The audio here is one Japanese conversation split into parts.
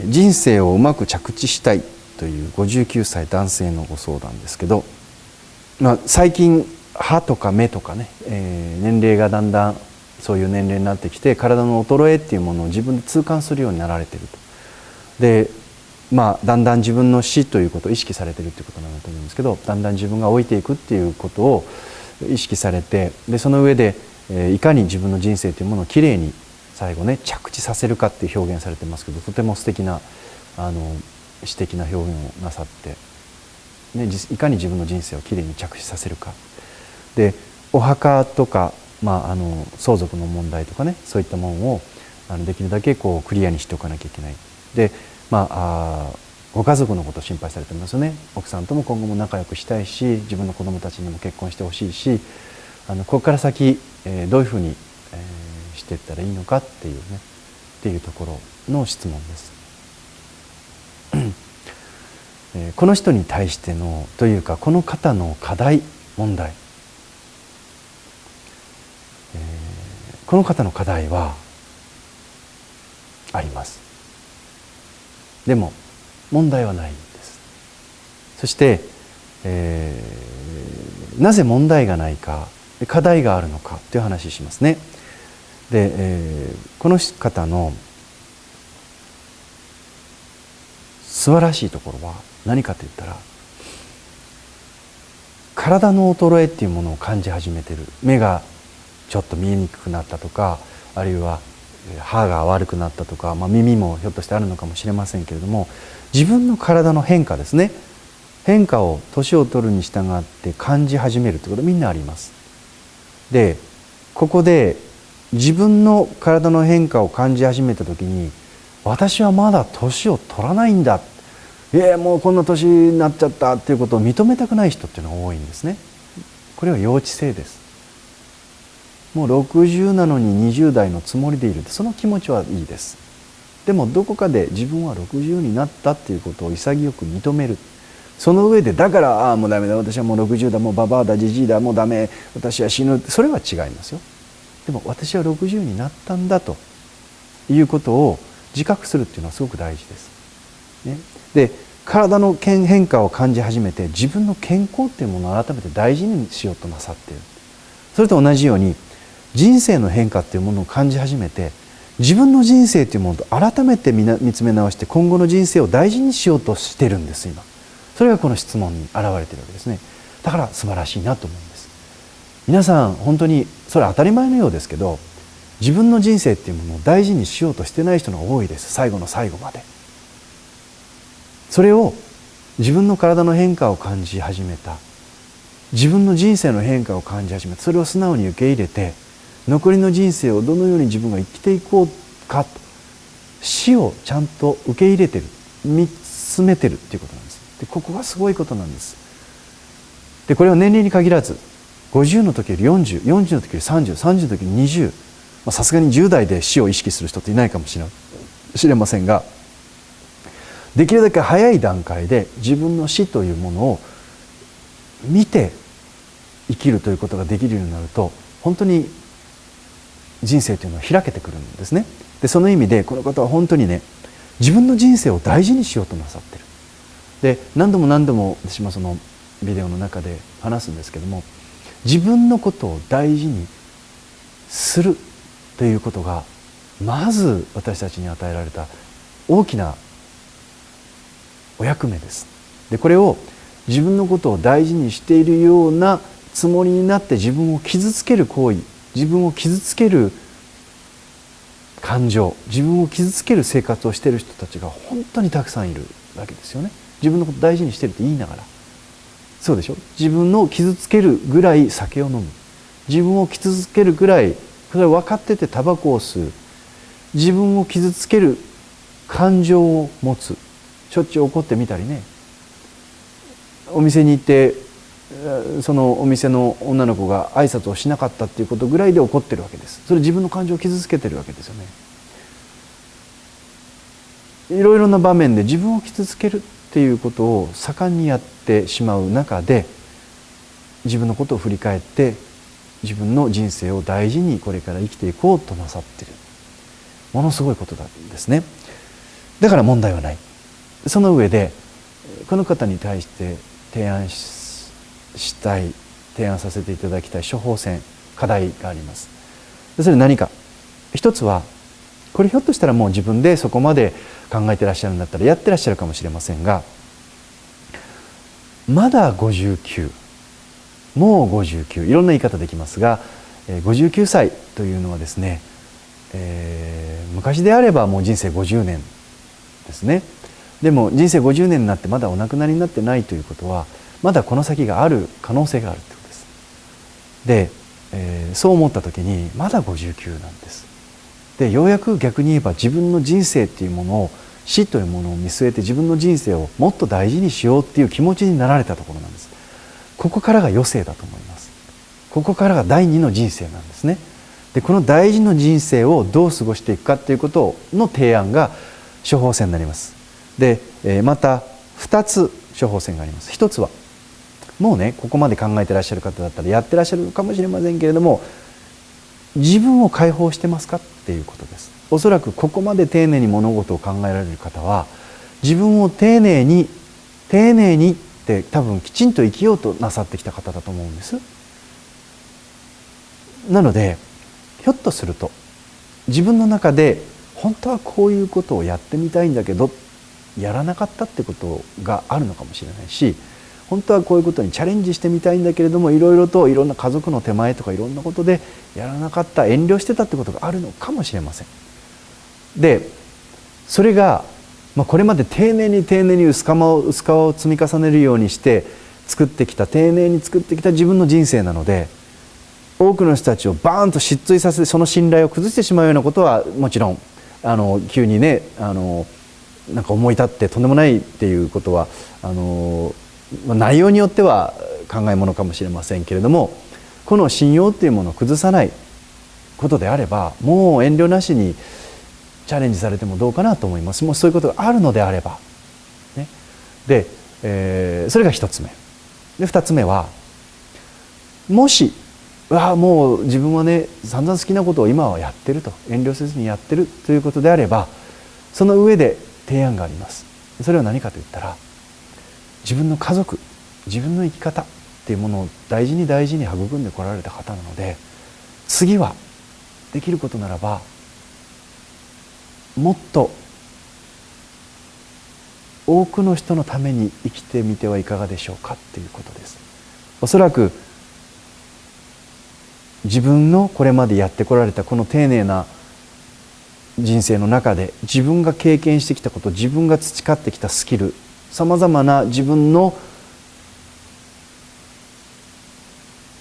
人生をうまく着地したいという59歳男性のご相談ですけど、最近歯とか目とかね、年齢がだんだんそういう年齢になってきて、体の衰えっていうものを自分で痛感するようになられていると。でだんだん自分の死ということを意識されているということなんだと思うんですけど、だんだん自分が老いていくっていうことを意識されて、でその上でいかに自分の人生というものをきれいに最後ね着地させるかっていう表現されてますけど、とても素敵な詩的な表現をなさって、ね、いかに自分の人生をきれいに着地させるかで、お墓とか、相続の問題とかね、そういったものをできるだけこうクリアにしておかなきゃいけない。でご家族のことを心配されてますよね。奥さんとも今後も仲良くしたいし、自分の子供たちにも結婚してほしいし、ここから先どういうふうにしていったらいいのかっていうね、っていうところの質問です。この人に対してのというか、この方の課題問題、この方の課題はあります。でも問題はないんです。そして、なぜ問題がないか、課題があるのかという話をしますね。で、この方の素晴らしいところは何かといったら、体の衰えっていうものを感じ始めている。目がちょっと見えにくくなったとか、あるいは歯が悪くなったとか、耳もひょっとしてあるのかもしれませんけれども、自分の体の変化ですね、変化を年を取るに従って感じ始めるということはみんなあります。でここで自分の体の変化を感じ始めた時に、私はまだ年を取らないんだ、もうこんな年になっちゃったっていうことを認めたくない人っていうのが多いんですね。これは幼稚性です。もう60なのに20代のつもりでいる、その気持ちはいいです。でもどこかで自分は60になったっていうことを潔く認める。その上でだからもうダメだ、私はもう60だ、もうババアだ、ジジイだ、もうダメ、私は死ぬ、それは違いますよ。でも私は60になったんだということを自覚するっていうのはすごく大事です、ね。で体の変化を感じ始めて、自分の健康っていうものを改めて大事にしようとなさっている。それと同じように人生の変化っていうものを感じ始めて、自分の人生というものと改めて見つめ直して、今後の人生を大事にしようとしてるんです今。それがこの質問に現れているわけですね。だから素晴らしいなと思うんです。皆さん本当にそれ当たり前のようですけど、自分の人生っていうものを大事にしようとしてない人が多いです。最後の最後まで。それを自分の体の変化を感じ始めた、自分の人生の変化を感じ始めた、それを素直に受け入れて、残りの人生をどのように自分が生きていこうかと、死をちゃんと受け入れてる、見つめてるっていうことなんです。でここがすごいことなんです。でこれは年齢に限らず、50の時より40、40の時より30、30の時に20、さすがに10代で死を意識する人っていないかもしれませんが、できるだけ早い段階で自分の死というものを見て生きるということができるようになると、本当に人生というのは開けてくるんですね。でその意味でこの方は本当にね、自分の人生を大事にしようとなさってる。で何度も何度も私もそのビデオの中で話すんですけども、自分のことを大事にするということがまず私たちに与えられた大きなお役目です。でこれを自分のことを大事にしているようなつもりになって自分を傷つける行為、自分を傷つける感情、自分を傷つける生活をしている人たちが本当にたくさんいるわけですよね。自分のことを大事にしてるって言いながら、そうでしょ。自分を傷つけるぐらい酒を飲む、自分を傷つけるぐらいそれ分かっててタバコを吸う、自分を傷つける感情を持つ、しょっちゅう怒ってみたりね、お店に行ってそのお店の女の子が挨拶をしなかったっていうことぐらいで怒ってるわけです。それ自分の感情を傷つけてるわけですよね。いろいろな場面で自分を傷つけるっていうことを盛んにやってしまう中で、自分のことを振り返って自分の人生を大事にこれから生きていこうとなさっている、ものすごいことなんですね。だから問題はない。その上でこの方に対して提案させていただきたい処方箋、課題があります。それは何か。一つは、これひょっとしたらもう自分でそこまで考えてらっしゃるんだったらやってらっしゃるかもしれませんが、まだ59、もう59、いろんな言い方できますが、59歳というのはですね、昔であればもう人生50年ですね。でも人生50年になってまだお亡くなりになってないということは、まだこの先がある可能性があるということです。で、そう思った時にまだ59なんです。で、ようやく逆に言えば自分の人生っていうものを、死というものを見据えて自分の人生をもっと大事にしようっていう気持ちになられたところなんです。ここからが余生だと思います。ここからが第二の人生なんですね。で、この第二の人生をどう過ごしていくかっていうことの提案が処方箋になります。で、また2つ処方箋があります。1つはもうね、ここまで考えてらっしゃる方だったらやってらっしゃるかもしれませんけれども、自分を解放してますかっていうことです。おそらくここまで丁寧に物事を考えられる方は、自分を丁寧にって多分きちんと生きようとなさってきた方だと思うんです。なのでひょっとすると自分の中で本当はこういうことをやってみたいんだけどやらなかったってことがあるのかもしれないし、本当はこういうことにチャレンジしてみたいんだけれども、いろんな家族の手前とかいろんなことでやらなかった、遠慮してたってことがあるのかもしれません。で、それが、これまで丁寧に薄皮を積み重ねるようにして丁寧に作ってきた自分の人生なので、多くの人たちをバーンと失墜させてその信頼を崩してしまうようなことはもちろん急にねなんか思い立ってとんでもないっていうことは内容によっては考えものかもしれませんけれども、この信用っていうものを崩さないことであれば、もう遠慮なしにチャレンジされてもどうかなと思います。もうそういうことがあるのであれば、ね、で、それが一つ目で、二つ目は、もしもう自分はね散々好きなことを今はやってると、遠慮せずにやってるということであれば、その上で提案があります。それは何かといったら、自分の家族、自分の生き方っていうものを大事に育んでこられた方なので、次はできることならばもっと多くの人のために生きてみてはいかがでしょうかっていうことです。おそらく自分のこれまでやってこられたこの丁寧な人生の中で、自分が経験してきたこと、自分が培ってきたスキル、さまざまな自分の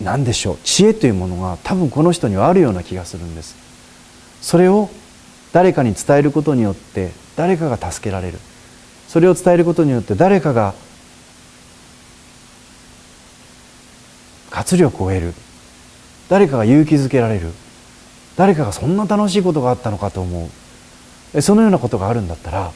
何でしょう、知恵というものが多分この人にはあるような気がするんです。それを誰かに伝えることによって誰かが助けられる、それを伝えることによって誰かが活力を得る、誰かが勇気づけられる、誰かがそんな楽しいことがあったのかと思う、そのようなことがあるんだったら、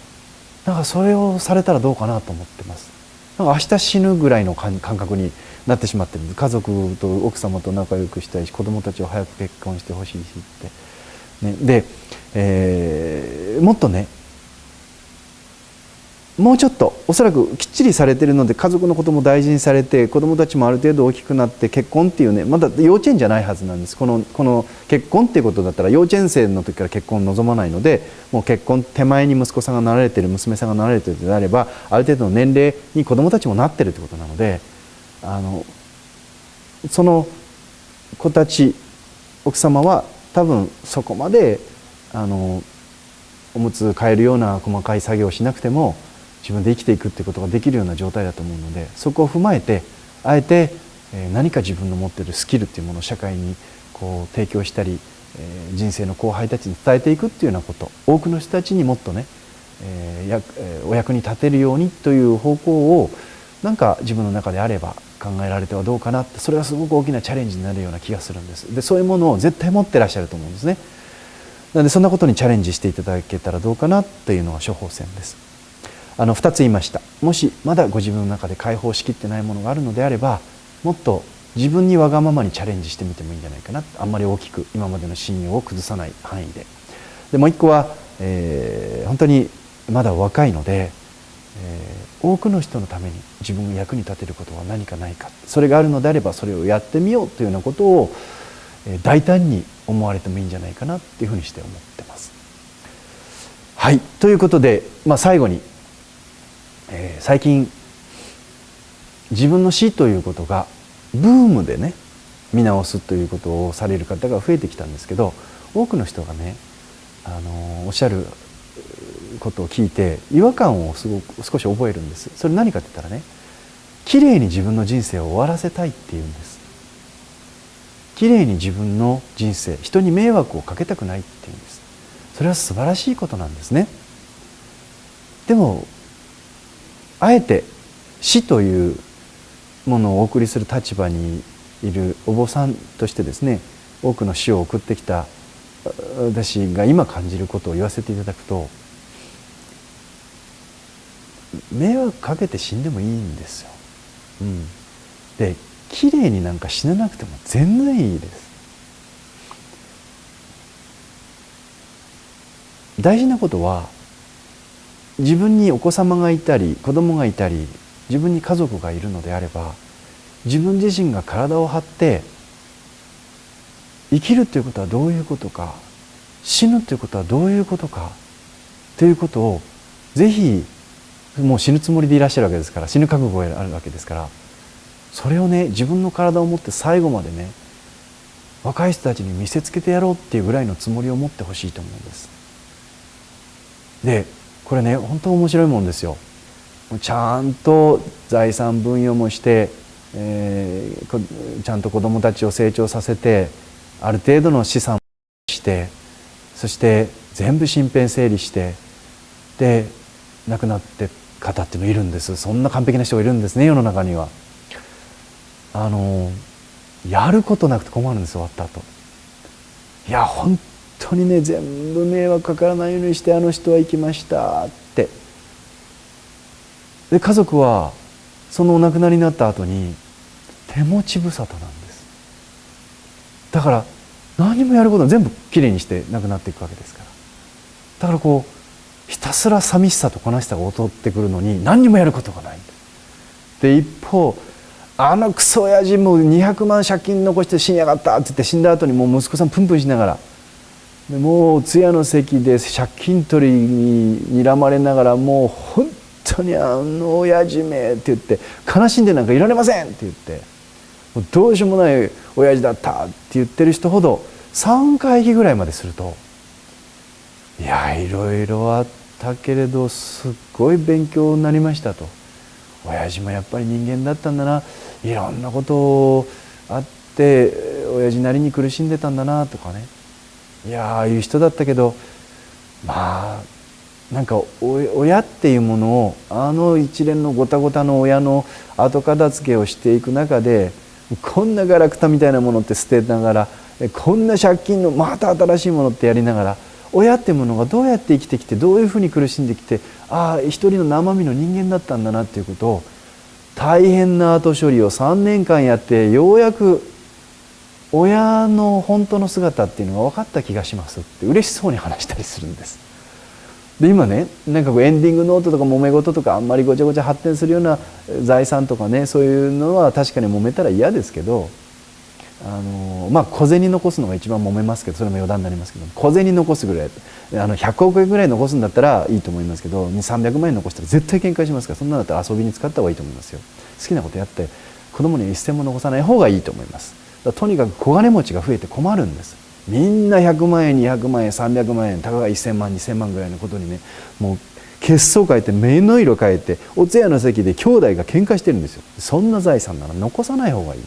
なんかそれをされたらどうかなと思ってます。なんか明日死ぬぐらいの感覚になってしまってるんです。家族と奥様と仲良くしたいし、子供たちを早く結婚してほしいしって、ね、で、もっとね、もうちょっとおそらくきっちりされているので、家族のことも大事にされて、子どもたちもある程度大きくなって結婚っていうね、まだ幼稚園じゃないはずなんです。この結婚っていうことだったら幼稚園生の時から結婚を望まないので、もう結婚手前に息子さんがなられている、娘さんがなられているのであれば、ある程度の年齢に子どもたちもなっているということなので、その子たち、奥様は多分そこまでおむつ替えるような細かい作業をしなくても自分で生きていくっていうことができるような状態だと思うので、そこを踏まえてあえて何か自分の持っているスキルっていうものを社会にこう提供したり、人生の後輩たちに伝えていくっていうようなこと、多くの人たちにもっとね、お役に立てるようにという方向をなんか自分の中であれば考えられてはどうかなって、それはすごく大きなチャレンジになるような気がするんです。で、そういうものを絶対持ってらっしゃると思うんですね。なのでそんなことにチャレンジしていただけたらどうかなというのが処方箋です。2つ言いました。もしまだご自分の中で解放しきってないものがあるのであれば、もっと自分にわがままにチャレンジしてみてもいいんじゃないかな。あんまり大きく今までの信用を崩さない範囲で。でもう一個は、本当にまだ若いので、多くの人のために自分が役に立てることは何かないか、それがあるのであればそれをやってみようというようなことを、大胆に思われてもいいんじゃないかなっていうふうにして思ってます。はい、ということで、最後に、最近自分の死ということがブームでね見直すということをされる方が増えてきたんですけど、多くの人がねおっしゃることを聞いて違和感を少し覚えるんです。それ何かって言ったらね、きれいに自分の人生を終わらせたいっていうんです。きれいに自分の人生、人に迷惑をかけたくないっていうんです。それは素晴らしいことなんですね。でもあえて死というものをお送りする立場にいるお坊さんとしてですね、多くの死を送ってきた私が今感じることを言わせていただくと、迷惑かけて死んでもいいんですよ。で、きれいになんか死ななくても全然いいです。大事なことは、自分にお子様がいたり子供がいたり自分に家族がいるのであれば、自分自身が体を張って生きるということはどういうことか、死ぬということはどういうことかということをぜひ、もう死ぬつもりでいらっしゃるわけですから、死ぬ覚悟があるわけですから、それをね自分の体を持って最後までね若い人たちに見せつけてやろうっていうぐらいのつもりを持ってほしいと思うんです。でこれね本当面白いもんですよ。ちゃんと財産分与もして、ちゃんと子どもたちを成長させて、ある程度の資産をして、そして全部身辺整理して、で亡くなって方っていうのいるんです。そんな完璧な人がいるんですね、世の中には。やることなくて困るんです、終わった後。いや本当にね全部迷惑かからないようにしてあの人は行きましたって。で家族はそのお亡くなりになった後に手持ち無沙汰なんです。だから何もやることは全部きれいにして亡くなっていくわけですから。だからこうひたすら寂しさと悲しさが襲ってくるのに何にもやることがない。で一方あのクソ親父も200万借金残して死にやがったって言って死んだ後にもう息子さんプンプンしながら、でもう通夜の席で借金取りに睨まれながら、もう本当にあの親父めって言って悲しんでなんかいられませんって言って、もうどうしようもない親父だったって言ってる人ほど3回忌ぐらいまですると、いやいろいろあったけれどすっごい勉強になりましたと。親父もやっぱり人間だったんだな、いろんなことあって親父なりに苦しんでたんだなとかね、いやああいう人だったけど、まあなんか親っていうものをあの一連のごたごたの親の後片付けをしていく中で、こんなガラクタみたいなものって捨てながら、こんな借金のまた新しいものってやりながら、親っていうものがどうやって生きてきてどういうふうに苦しんできて、ああ一人の生身の人間だったんだなっていうことを、大変な後処理を3年間やってようやく親の本当の姿っていうのが分かった気がしますって嬉しそうに話したりするんです。で今ねなんかこうエンディングノートとか揉め事とかあんまりごちゃごちゃ発展するような財産とかね、そういうのは確かに揉めたら嫌ですけど、小銭残すのが一番揉めますけど、それも余談になりますけど、小銭残すぐらい100億円ぐらい残すんだったらいいと思いますけど、300万円残したら絶対喧嘩しますから、そんなのだったら遊びに使った方がいいと思いますよ。好きなことやって子供には一銭も残さない方がいいと思います。とにかく小金持ちが増えて困るんです。みんな100万円200万円300万円たかが1000万2000万ぐらいのことにね、もう血相変えて目の色変えてお通夜の席で兄弟が喧嘩してるんですよ。そんな財産なら残さない方がいい。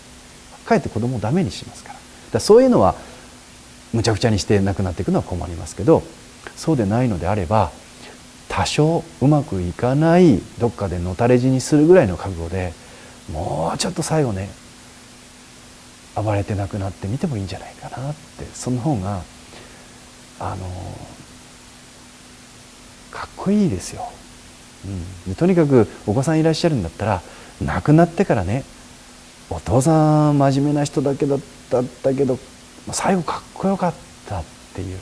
かえって子供をダメにしますから。だからそういうのはむちゃくちゃにしてなくなっていくのは困りますけど、そうでないのであれば多少うまくいかないどっかでのたれ死にするぐらいの覚悟で、もうちょっと最後ね暴れてなくなってみてもいいんじゃないかなって。その方がかっこいいですよ。でとにかくお子さんいらっしゃるんだったら亡くなってからねお父さん真面目な人だったけど最後かっこよかったっていう、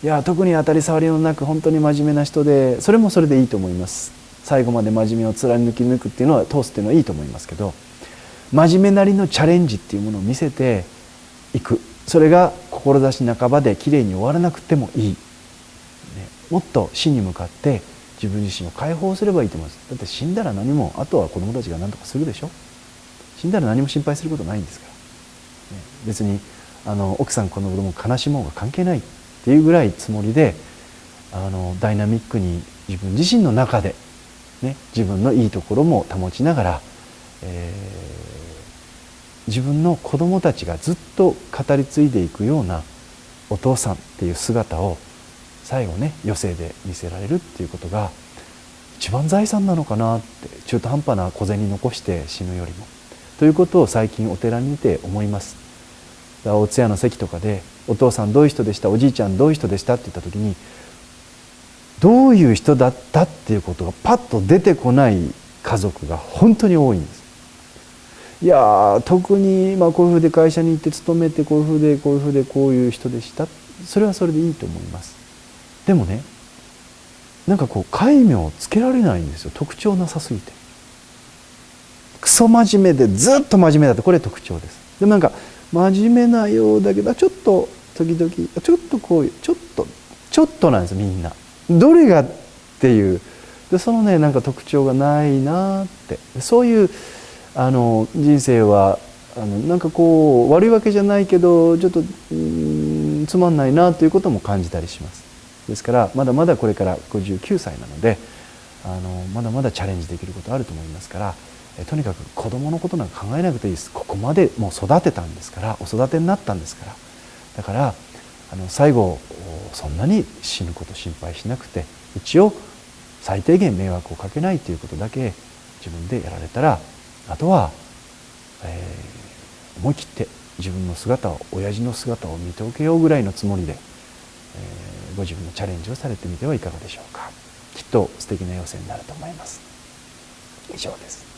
いや特に当たり障りのなく本当に真面目な人で、それもそれでいいと思います。最後まで真面目を貫き抜くっていうのは、通すっていうのはいいと思いますけど、真面目なりのチャレンジっていうものを見せていく、それが志半ばできれいに終わらなくてもいい、ね、もっと死に向かって自分自身を解放すればいいと思います。だって死んだら何も、あとは子供たちが何とかするでしょ。死んだら何も心配することないんですから、ね、別に奥さん子供悲しもうが関係ないっていうぐらいつもりで、ダイナミックに自分自身の中で、ね、自分のいいところも保ちながら、自分の子供たちがずっと語り継いでいくようなお父さんっていう姿を最後ね、余生で見せられるっていうことが一番財産なのかなって、中途半端な小銭残して死ぬよりもということを最近お寺にいて思います。お通夜の席とかでお父さんどういう人でした、おじいちゃんどういう人でしたって言った時に、どういう人だったっていうことがパッと出てこない家族が本当に多いんです。いや特にこういうふうで会社に行って勤めてこういうふうでこういうふうでこういう人でした、それはそれでいいと思います。でもね、なんか戒名をつけられないんですよ、特徴なさすぎて。クソ真面目でずっと真面目だって、これ特徴です。でもなんか真面目なようだけどちょっと時々ちょっとこういうちょっとなんですみんな。どれがっていうで、そのねなんか特徴がないなって、そういう人生はなんか悪いわけじゃないけどちょっとつまんないなということも感じたりします。ですからまだまだこれから59歳なのでまだまだチャレンジできることあると思いますから、とにかく子供のことなんか考えなくていいです。ここまでもう育てたんですから、お育てになったんですから、だから最後そんなに死ぬこと心配しなくて、一応最低限迷惑をかけないということだけ自分でやられたら、あとは、思い切って自分の姿を、親父の姿を見ておけようぐらいのつもりで、ご自分のチャレンジをされてみてはいかがでしょうか。きっと素敵な余生になると思います。以上です。